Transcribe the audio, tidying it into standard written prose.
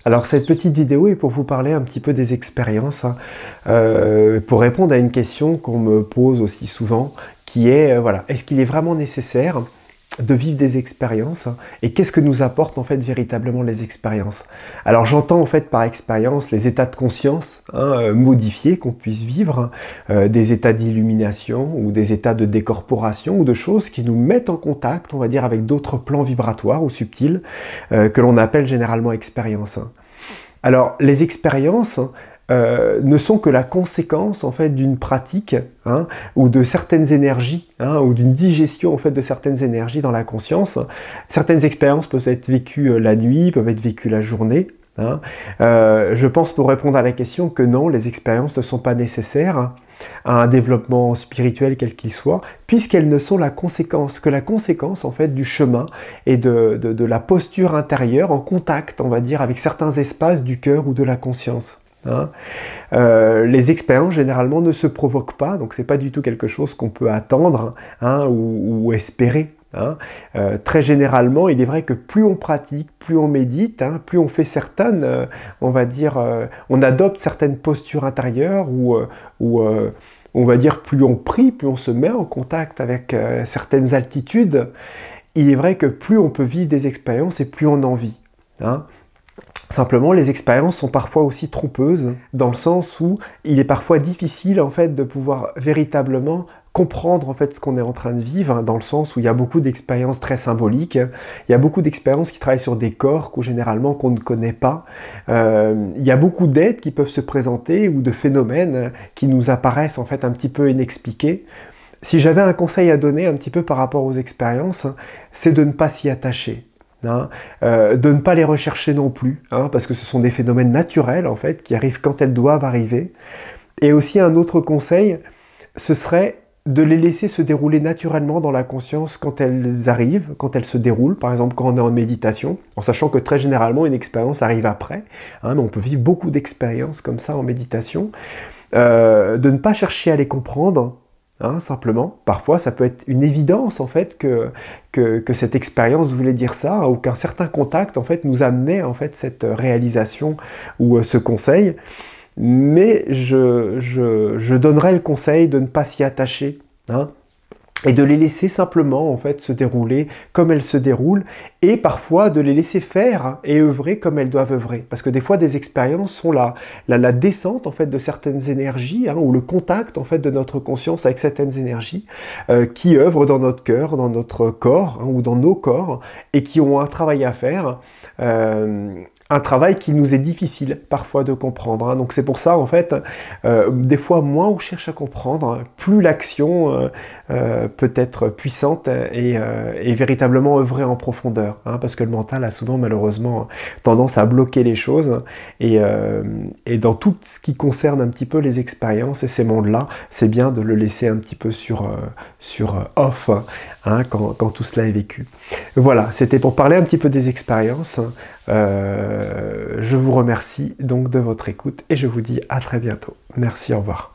Alors cette petite vidéo est pour vous parler un petit peu des expériences, hein, pour répondre à une question qu'on me pose aussi souvent, qui est, voilà, est-ce qu'il est vraiment nécessaire de vivre des expériences, hein, et qu'est-ce que nous apportent en fait véritablement les expériences? Alors j'entends en fait par expérience les états de conscience, hein, modifiés qu'on puisse vivre, des états d'illumination ou des états de décorporation ou de choses qui nous mettent en contact, on va dire, avec d'autres plans vibratoires ou subtils que l'on appelle généralement expériences. Alors les expériences ne sont que la conséquence en fait d'une pratique, hein, ou de certaines énergies, hein, ou d'une digestion en fait de certaines énergies dans la conscience. Certaines expériences peuvent être vécues la nuit, peuvent être vécues la journée. Hein. Je pense, pour répondre à la question, que non, les expériences ne sont pas nécessaires à un développement spirituel quel qu'il soit, puisqu'elles ne sont que la conséquence en fait du chemin et de la posture intérieure en contact, on va dire, avec certains espaces du cœur ou de la conscience. Hein. Les expériences généralement ne se provoquent pas, donc c'est pas du tout quelque chose qu'on peut attendre, hein, ou espérer. Hein. Très généralement, il est vrai que plus on pratique, plus on médite, hein, plus on fait certaines, on va dire, on adopte certaines postures intérieures, ou on va dire, plus on prie, plus on se met en contact avec certaines altitudes, il est vrai que plus on peut vivre des expériences et plus on en vit. Hein. Simplement, les expériences sont parfois aussi trompeuses, dans le sens où il est parfois difficile en fait de pouvoir véritablement comprendre en fait ce qu'on est en train de vivre, dans le sens où il y a beaucoup d'expériences très symboliques, il y a beaucoup d'expériences qui travaillent sur des corps généralement qu'on ne connaît pas, il y a beaucoup d'aides qui peuvent se présenter, ou de phénomènes qui nous apparaissent en fait un petit peu inexpliqués. Si j'avais un conseil à donner un petit peu par rapport aux expériences, c'est de ne pas s'y attacher. Hein, de ne pas les rechercher non plus, hein, parce que ce sont des phénomènes naturels en fait, qui arrivent quand elles doivent arriver. Et aussi un autre conseil, ce serait de les laisser se dérouler naturellement dans la conscience quand elles arrivent, quand elles se déroulent, par exemple quand on est en méditation, en sachant que très généralement une expérience arrive après, hein, mais on peut vivre beaucoup d'expériences comme ça en méditation, de ne pas chercher à les comprendre. Hein, simplement, parfois ça peut être une évidence en fait que cette expérience voulait dire ça, ou qu'un certain contact en fait nous amenait en fait cette réalisation ou ce conseil, mais je donnerais le conseil de ne pas s'y attacher, hein, et de les laisser simplement en fait se dérouler comme elles se déroulent, et parfois de les laisser faire et œuvrer comme elles doivent œuvrer, parce que des fois des expériences sont la descente en fait de certaines énergies, hein, ou le contact en fait de notre conscience avec certaines énergies qui œuvrent dans notre cœur, dans notre corps, hein, ou dans nos corps, et qui ont un travail à faire. Un travail qui nous est difficile parfois de comprendre. Hein. Donc c'est pour ça en fait, des fois moins on cherche à comprendre, plus l'action peut être puissante et véritablement œuvrer en profondeur. Hein, parce que le mental a souvent malheureusement tendance à bloquer les choses. Et dans tout ce qui concerne un petit peu les expériences et ces mondes-là, c'est bien de le laisser un petit peu sur off, hein, quand tout cela est vécu. Voilà, c'était pour parler un petit peu des expériences. Je vous remercie donc de votre écoute et je vous dis à très bientôt. Merci, au revoir.